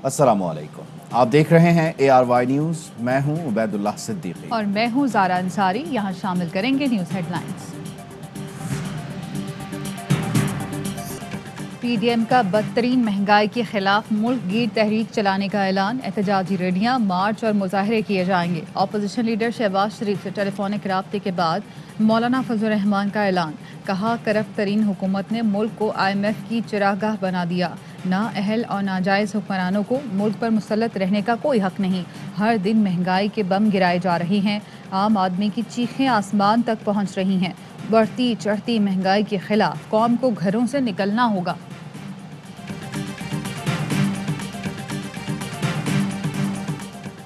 अस्सलामुअलैकुम। आप देख रहे हैं ARY न्यूज़। मैं हूं उबैदुल्लाह सिद्दीकी और मैं हूं ज़ारा अंसारी। यहाँ शामिल करेंगे न्यूज़ हेडलाइंस। PDM का बदतरीन महंगाई के खिलाफ मुल्क गीर तहरीक चलाने का ऐलान। एहतजाजी रैलियां, मार्च और मुजाहरे किए जाएंगे। अपोजिशन लीडर शहबाज शरीफ से टेलीफोनिक राब्ते के बाद मौलाना फजल रहमान का ऐलान। कहा, करप्ट तरीन हुकूमत ने मुल्क को IMF की चिरागाह बना दिया। नाअहल और नाजायज़ हुक्मरानों को मुल्क पर मुसल्लत रहने का कोई हक नहीं। हर दिन महंगाई के बम गिराए जा रहे हैं। आम आदमी की चीखें आसमान तक पहुंच रही हैं। बढ़ती चढ़ती महंगाई के खिलाफ कौम को घरों से निकलना होगा।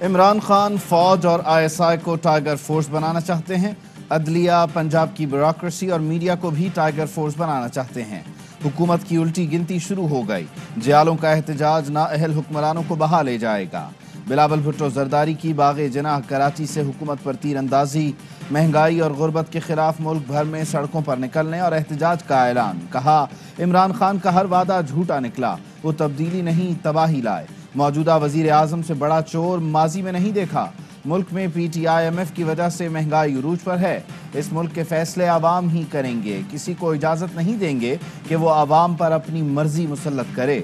इमरान खान फौज और ISI को टाइगर फोर्स बनाना चाहते हैं। अदलिया, पंजाब की ब्यूरोक्रेसी और मीडिया को भी टाइगर फोर्स बनाना चाहते हैं। हुकूमत की उल्टी गिनती शुरू हो गई। जियालों का एहतजाज नाअहल हुक्मरानों को बहा ले जाएगा। बिलावल भुट्टो जरदारी की बागे जनाह कराची से हुकूमत पर तीर अंदाजी। महंगाई और गुर्बत के खिलाफ मुल्क भर में सड़कों पर निकलने और एहतजाज का ऐलान। कहा, इमरान खान का हर वादा झूठा निकला। वो तब्दीली नहीं, तबाही लाए। मौजूदा वजीर आजम से बड़ा चोर माजी में नहीं देखा। मुल्क में PTI-MF की वजह से महंगाई उरूज पर है। इस मुल्क के फैसले आवाम ही करेंगे। किसी को इजाजत नहीं देंगे कि वो आवाम पर अपनी मर्जी मुसल्लत करे।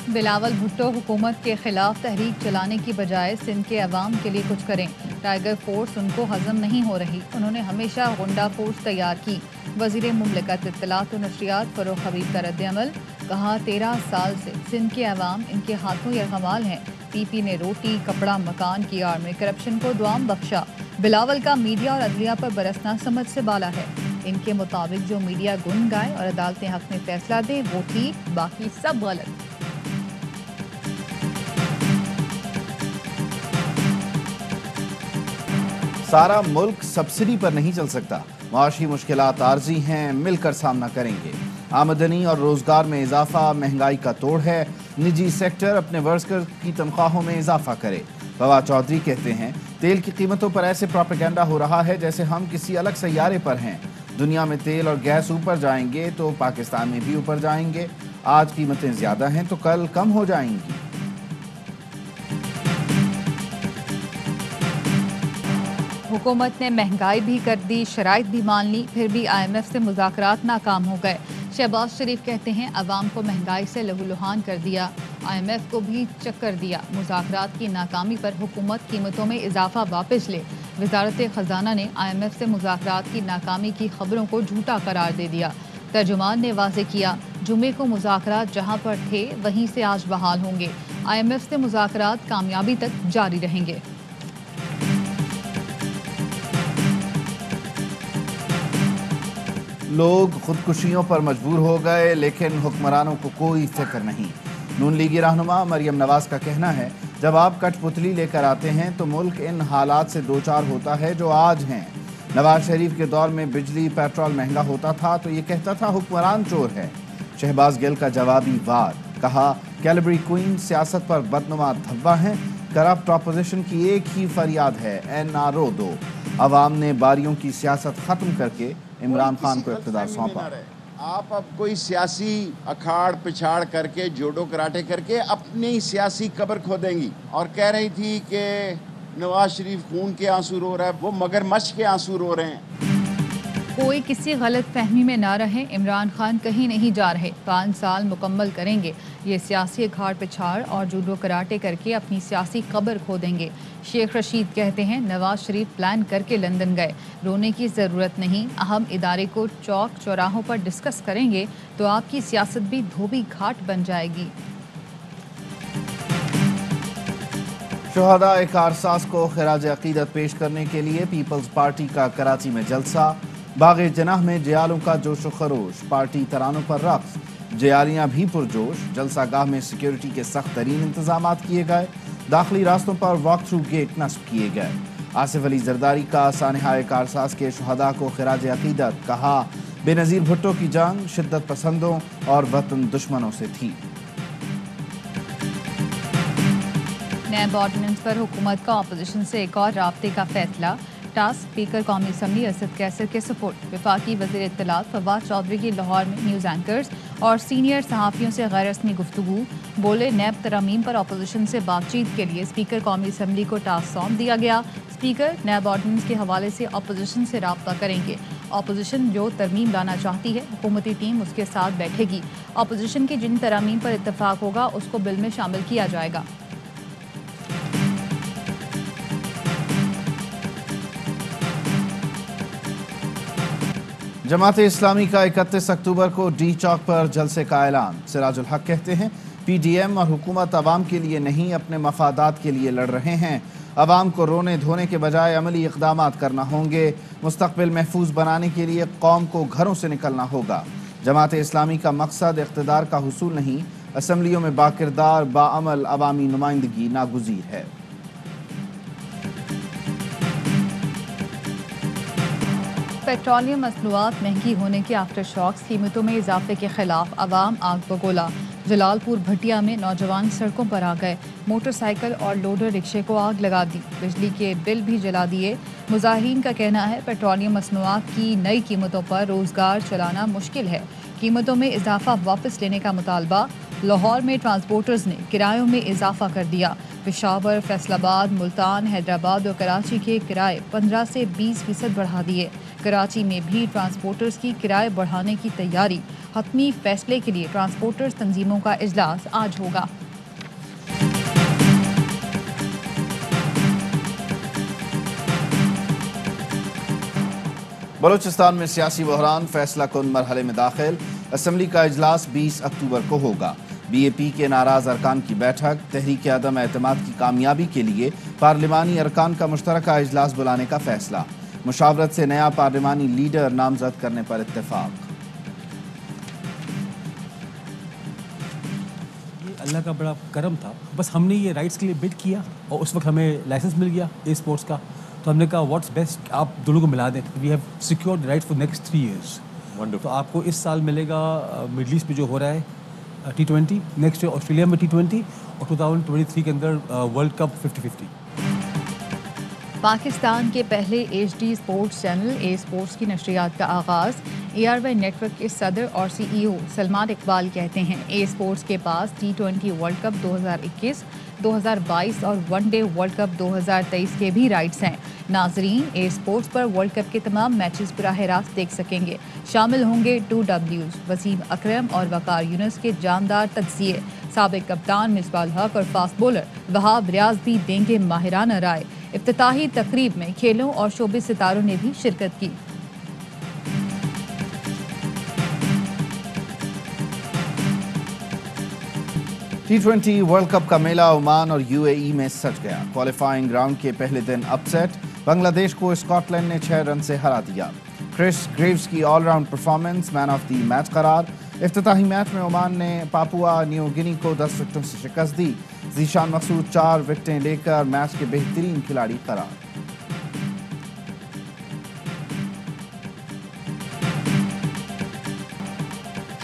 बिलावल भुट्टो हुकूमत के खिलाफ तहरीक चलाने की बजाय सिंध के अवाम के लिए कुछ करें। टाइगर फोर्स उनको हजम नहीं हो रही। उन्होंने हमेशा गुंडा फोर्स तैयार की। वजीर मुमलिकत इत्तलात और नशरियात फरोख हबीब का रद्द-ए-अमल। कहा, 13 साल से सिंध के अवाम इनके हाथों यरगमाल हैं। PP ने रोटी कपड़ा मकान की आड़ में करप्शन को दुआम बख्शा। बिलावल का मीडिया और अदलिया पर बरसना समझ से बाला है। इनके मुताबिक जो मीडिया गुन गाए और अदालतें हक में फैसला दे वो ठीक, बाकी सब गलत। सारा मुल्क सब्सिडी पर नहीं चल सकता। माशी मुश्किलात आर्जी हैं, मिलकर सामना करेंगे। आमदनी और रोजगार में इजाफा महंगाई का तोड़ है। निजी सेक्टर अपने वर्कर्स की तनख्वाहों में इजाफा करे। फवाद चौधरी कहते हैं, तेल की कीमतों पर ऐसे प्रोपेगेंडा हो रहा है जैसे हम किसी अलग सैयारे पर हैं। दुनिया में तेल और गैस ऊपर जाएंगे तो पाकिस्तान में भी ऊपर जाएंगे। आज कीमतें ज्यादा हैं तो कल कम हो जाएंगी। हुकूमत ने महंगाई भी कर दी, शराइत भी मान ली, फिर भी IMF से मुज़ाकरात नाकाम हो गए। शहबाज शरीफ कहते हैं, अवाम को महंगाई से लहूलुहान कर दिया, IMF को भी चक्कर दिया। मुज़ाकरात की नाकामी पर हुकूमत कीमतों में इजाफा वापस ले। वजारत ख़जाना ने IMF से मुज़ाकरात की नाकामी की खबरों को झूठा करार दे दिया। तर्जुमान ने वाज़े किया, जुमे को मुज़ाकरात जहाँ पर थे वहीं से आज बहाल होंगे। IMF से मुज़ाकरात कामयाबी तक जारी रहेंगे। लोग खुदकुशियों पर मजबूर हो गए, लेकिन हुक्मरानों को कोई फिक्र नहीं। नून लीगी रहनुमा मरियम नवाज का कहना है, जब आप कठपुतली लेकर आते हैं तो मुल्क इन हालात से दो चार होता है जो आज हैं। नवाज शरीफ के दौर में बिजली पेट्रोल महंगा होता था तो ये कहता था हुक्मरान चोर है। शहबाज गिल का जवाबी वार। कहा, कैलिबरी क्वीन सियासत पर बदनुमा धब्बा हैं। करप्ट ऑपोजिशन की एक ही फरियाद है, NRO 2। अवाम ने बारियों की सियासत खत्म करके इमरान खान को इक़्तिदार सौंपा। आप अब कोई सियासी अखाड़ पिछाड़ करके जोड़ो कराटे करके अपनी सियासी कब्र खोदेंगी। और कह रही थी कि नवाज शरीफ खून के आंसू रो रहा है, वो मगरमच्छ के आंसू रो रहे हैं। कोई किसी गलत फहमी में ना रहे। इमरान खान कहीं नहीं जा रहे। 5 साल मुकम्मल करेंगे। ये सियासी अखाड़ पिछाड़ और जूडो कराटे करके अपनी सियासी कब्र खो देंगे। शेख रशीद कहते हैं, नवाज शरीफ प्लान करके लंदन गए, रोने की ज़रूरत नहीं। अहम इदारे को चौक चौराहों पर डिस्कस करेंगे तो आपकी सियासत भी धोबी घाट बन जाएगी। शुहदा कारसाज को खिराज अकीदत पेश करने के लिए पीपल्स पार्टी का कराची में जलसा। बागे जनाह में जियालों का जोश व खरोश। पार्टी तरानों पर रक्स। जियालियाँ भी पुरजोश। जलसा गाह में सिक्योरिटी के सख्त तरीन इंतजाम किए गए। दाखिली रास्तों पर वॉक थ्रू गेट नस्ब किए गए। आसिफ अली जरदारी का सानहाए कारसाज के शुहदा को खिराज अकीदत। कहा, बेनज़ीर भुट्टो की जंग शिद्दत पसंदों और वतन दुश्मनों से थी। नैब ऑर्डिनेंस पर हुकूमत का अपोजिशन से एक और राब्ते का फैसला। टास्क स्पीकर कौमी असम्बली असद कैसर के सपोर्ट। वफाकी वज़ीर इत्तलात फवाद चौधरी की लाहौर में न्यूज़ एंकर्स और सीनियर सहाफ़ियों से गैर रस्मी गुफ्तगू। बोले नैब तरमीम पर अपोजिशन से बातचीत के लिए स्पीकर कौमी असम्बली को टास्क सौंप दिया गया। स्पीकर नैब ऑर्डिनेंस के हवाले से अपोजिशन से राब्ता करेंगे। अपोजिशन जो तरमीम लाना चाहती है हुकूमती टीम उसके साथ बैठेगी। अपोजिशन की जिन तरमीम पर इत्तफाक होगा उसको बिल में शामिल किया जाएगा। जमात इस्लामी का 31 अक्टूबर को डी चौक पर जलसे का ऐलान। सिराजुल हक कहते हैं पीडीएम और हुकूमत अवाम के लिए नहीं अपने मफादात के लिए लड़ रहे हैं। अवाम को रोने धोने के बजाय अमली इक़दामात करना होंगे। मुस्तक़बिल महफूज बनाने के लिए कौम को घरों से निकलना होगा। जमात इस्लामी का मकसद इक़्तिदार का हुसूल नहीं, असम्बलियों में बाकिरदार बाअमल अवामी नुमाइंदगी नागुज़ीर है। पेट्रोलियम मसनूआत महंगी होने के आफ्टर शॉक्स, कीमतों में इजाफे के खिलाफ अवाम आग बगोला। जलालपुर भटिया में नौजवान सड़कों पर आ गए, मोटरसाइकिल और लोडर रिक्शे को आग लगा दी, बिजली के बिल भी जला दिए। मुजाहिरीन का कहना है पेट्रोलियम मसनूआत की नई कीमतों पर रोजगार चलाना मुश्किल है। कीमतों में इजाफा वापस लेने का मुतालबा। लाहौर में ट्रांसपोर्टर्स ने किरायों में इजाफा कर दिया। पेशावर, फैसलाबाद, मुल्तान, हैदराबाद और कराची के किराए 15 से 20% बढ़ा दिए। कराची में भी ट्रांसपोर्टर्स की किराए बढ़ाने की तैयारी। हतमी फैसले के लिए ट्रांसपोर्टर्स तंजीमों का इजलास आज होगा। बलूचिस्तान में सियासी बहरान फैसला कुन मरहले में दाखिल। असम्बली का इजलास 20 अक्टूबर को होगा। बीएपी के नाराज अरकान की बैठक। तहरीक अदम एतमाद की कामयाबी के लिए पार्लिमानी अरकान का मुश्तरका इजलास बुलाने का फैसला। मुशावरत से नया पार्लिमानी लीडर नामजद करने पर इत्तेफाक। ये अल्लाह का बड़ा करम था, बस हमने ये राइट्स के लिए बिड किया और उस वक्त हमें लाइसेंस मिल गया ए स्पोर्ट्स का, तो हमने कहा व्हाट्स बेस्ट आप दोनों को मिला दें। We have secured rights for next 3 years। तो आपको इस साल मिलेगा मिडल ईस्ट में जो हो रहा है T20, नेक्स्ट ऑस्ट्रेलिया में T20 और 2023 के अंदर वर्ल्ड कप 50-50। पाकिस्तान के पहले HD स्पोर्ट्स चैनल ए स्पोर्ट्स की नशरियात का आगाज़। ARY नेटवर्क के सदर और CEO सलमान इकबाल कहते हैं ए स्पोर्ट्स के पास T20 वर्ल्ड कप 2021, 2022 और वनडे वर्ल्ड कप 2023 के भी राइट्स हैं। नाजरीन ए स्पोर्ट्स पर वर्ल्ड कप के तमाम मैचेस बराह रास्त देख सकेंगे। शामिल होंगे 2Ws वसीम अकरम और वकार यूनुस के जानदार तज्जिए। साबिक कप्तान मिसबाह हक और फास्ट बॉलर वहाब रियाज भी देंगे माहिराना राय। इफ्तिताही तकरीब में खेलों और शोबे सितारों ने भी शिरकत की। T20 वर्ल्ड कप का मेला ओमान और UAE में सज गया। क्वालिफाइंग राउंड के पहले दिन अपसेट, बांग्लादेश को स्कॉटलैंड ने 6 रन से हरा दिया। क्रिस ग्रीव्स की allround performance man of the match करार। इफ्तिताही मैच में ओमान ने पापुआ न्यू गिनी को 10 विकेटों से शिकस्त दी। ज़ीशान मकसूद 4 विकेटें लेकर मैच के बेहतरीन खिलाड़ी करार।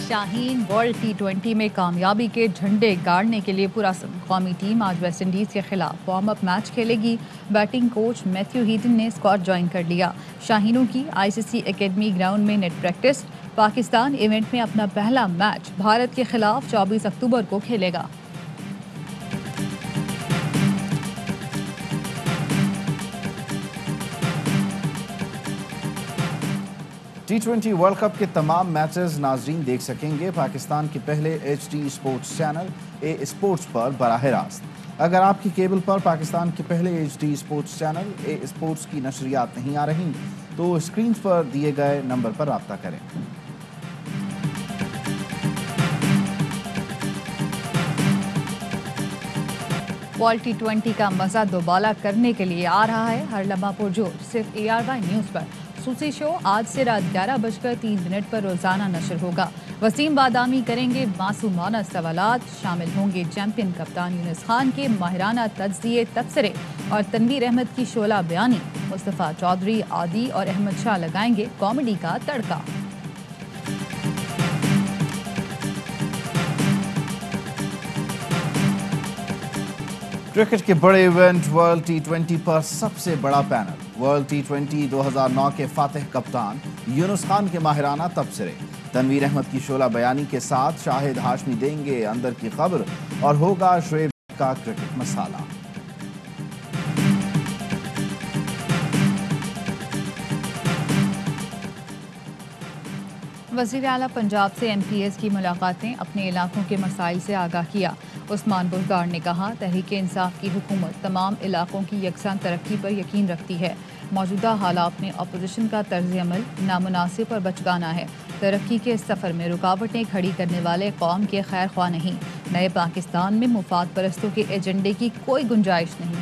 शाहीन वर्ल्ड T20 में कामयाबी के झंडे गाड़ने के लिए पूरा कौमी टीम आज वेस्ट इंडीज़ के खिलाफ वार्म अप मैच खेलेगी। बैटिंग कोच मैथ्यू हीटन ने स्क्वाड ज्वाइन कर लिया। शाहीनों की ICC एकेडमी ग्राउंड में नेट प्रैक्टिस। पाकिस्तान इवेंट में अपना पहला मैच भारत के खिलाफ 24 अक्टूबर को खेलेगा। T20 वर्ल्ड कप के तमाम मैचेस नाजरीन देख सकेंगे पाकिस्तान के पहले HD स्पोर्ट्स चैनल ए स्पोर्ट्स पर बराह रास्त। अगर आपकी केबल पर पाकिस्तान के पहले HD स्पोर्ट्स चैनल ए स्पोर्ट्स की नशरियात नहीं आ रही तो स्क्रीन पर दिए गए नंबर पर राब्ता करें। वर्ल्ड T20 का मजा दोबाला करने के लिए आ रहा है हर लम्हा पुरजोर सिर्फ ARY न्यूज़ पर। खसूसी शो आज से रात 11:03 पर रोजाना नशर होगा। वसीम बादामी करेंगे मासूमाना सवालात। शामिल होंगे चैंपियन कप्तान यूनुस खान के माहिराना तज्जिए तबसरे और तनवीर अहमद की शोला बयानी। मुस्तफ़ा चौधरी, आदि और अहमद शाह लगाएंगे कॉमेडी का तड़का। क्रिकेट के बड़े इवेंट वर्ल्ड T20 पर सबसे बड़ा पैनल ورلڈ T20 2009 کے فاتح کپتان یونس خان کے ماہرانہ تبصرے، تنویر احمد کی شعلہ بیانی کے ساتھ شاہد ہاشمی دیں گے اندر کی خبر، اور ہوگا شعیب کا کرکٹ مسالہ۔ وزیر اعلیٰ پنجاب سے MPs کی ملاقاتیں، اپنے علاقوں کے مسائل سے آگاہ کیا۔ عثمان بردار نے کہا تحریک انصاف کی حکومت تمام علاقوں کی یکساں ترقی پر یقین رکھتی ہے، موجودہ حالات میں اپوزیشن کا طرز عمل نامناسب اور بچگانہ ہے، ترقی کے اس سفر میں رکاوٹیں کھڑی کرنے والے قوم کے خیر خواہ نہیں، نئے پاکستان میں مفاد پرستوں کے ایجنڈے کی کوئی گنجائش نہیں۔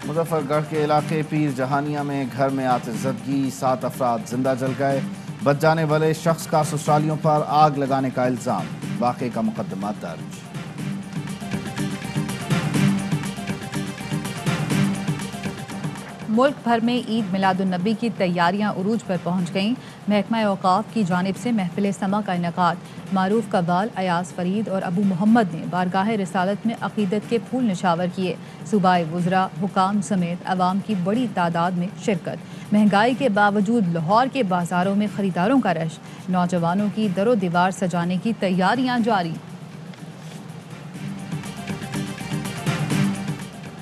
مظفر گڑھ کے علاقے پیر جہانیہ میں گھر میں آتش زدگی، 7 افراد زندہ جل گئے، بچ جانے والے شخص کا سسرالیوں پر آگ لگانے کا الزام، واقعے کا مقدمہ درج۔ ملک بھر میں عید میلاد النبی کی تیاریاں عروج پر پہنچ گئیں۔ محکمہ اوقاف کی جانب سے محفل سما کا انعقاد، معروف قوال ایاز فرید اور ابو محمد نے بارگاہ رسالت میں عقیدت کے پھول نشاور کیے۔ صوبائی وزراء، حکام سمیت عوام کی بڑی تعداد میں شرکت۔ مہنگائی کے باوجود لاہور کے بازاروں میں خریداروں کا رش، نوجوانوں کی در و دیوار سجانے کی تیاریاں جاری۔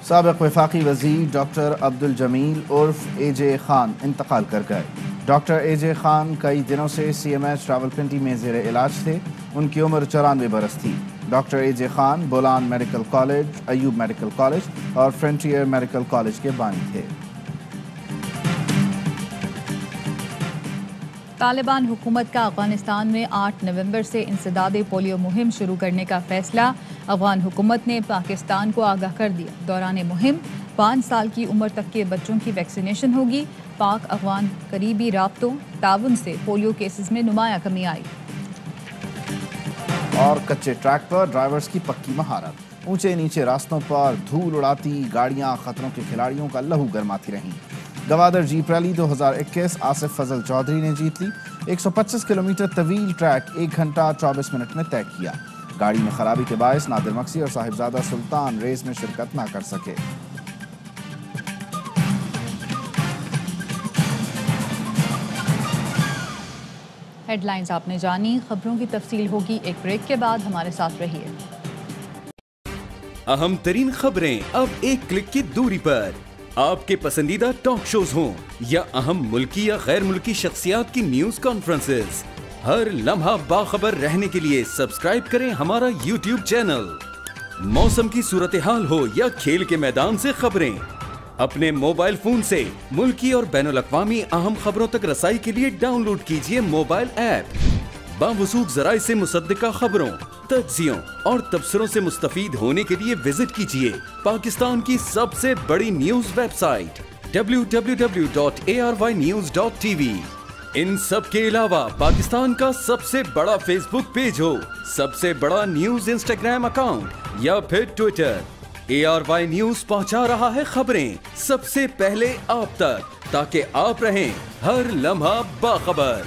سابق وفاقی وزیر ڈاکٹر عبدالجمیل عرف AJ خان انتقال کر گئے۔ ڈاکٹر AJ خان کئی دنوں سے CMH راولپنڈی میں زیر علاج تھے، ان کی عمر 94 برس تھی۔ Doctor AJ Khan Bolan medical college, Ayub medical college اور فرنٹیئر میڈیکل کالج کے بانی تھے۔ طالبان حکومت کا افغانستان میں 8 نومبر سے انسداد پولیو مہم شروع کرنے کا فیصلہ، افغان حکومت نے پاکستان کو آگاہ کر دیا۔ دوران مہم 5 سال کی عمر تک کے بچوں کی ویکسینیشن ہوگی۔ پاک افغان قریبی رابطوں تعاون سے پولیو کیسز میں نمایاں کمی آئی۔ اور کچے ٹریک پر ڈرائیورز کی پکی مہارت، اونچے نیچے راستوں پر دھول اڑاتی گاڑیاں خطروں کے کھلاڑیوں کا لہو گرماتی رہیں۔ گوادر جیپ ریلی 2021 آصف فضل چودھری نے جیت لی۔ 125 کلومیٹر طویل ٹریک 1 گھنٹہ 24 منٹ میں طے کیا۔ گاڑی میں خرابی کے باعث نادر مکسی اور صاحبزادہ سلطان ریس میں شرکت نہ کر سکے۔ ہیڈ لائنز آپ نے جانی، خبروں کی تفصیل ہوگی ایک بریک کے بعد، ہمارے ساتھ رہیے۔ اہم ترین خبریں اب ایک کلک کی دوری پر، آپ کے پسندیدہ ٹاک شوز ہوں یا اہم ملکی یا غیر ملکی شخصیات کی نیوز کانفرنسز، ہر لمحہ باخبر رہنے کے لیے سبسکرائب کریں ہمارا YouTube چینل۔ موسم کی صورتحال ہو یا کھیل کے میدان سے خبریں، اپنے موبائل فون سے ملکی اور بین الاقوامی اہم خبروں تک رسائی کے لیے ڈاؤن لوڈ کیجیے موبائل ایپ۔ باوثوق ذرائع سے مصدقہ خبروں، تجزیوں اور تبصروں سے مستفید ہونے کے لیے وزٹ کیجیے پاکستان کی سب سے بڑی نیوز ویب سائٹ www.arYnews.tv۔ ان سب کے علاوہ پاکستان کا سب سے بڑا فیس بک پیج ہو، سب سے بڑا نیوز انسٹاگرام اکاؤنٹ یا پھر ٹویٹر، ARY نیوز پہنچا رہا ہے خبریں سب سے پہلے آپ تک، تاکہ آپ رہیں ہر لمحہ باخبر۔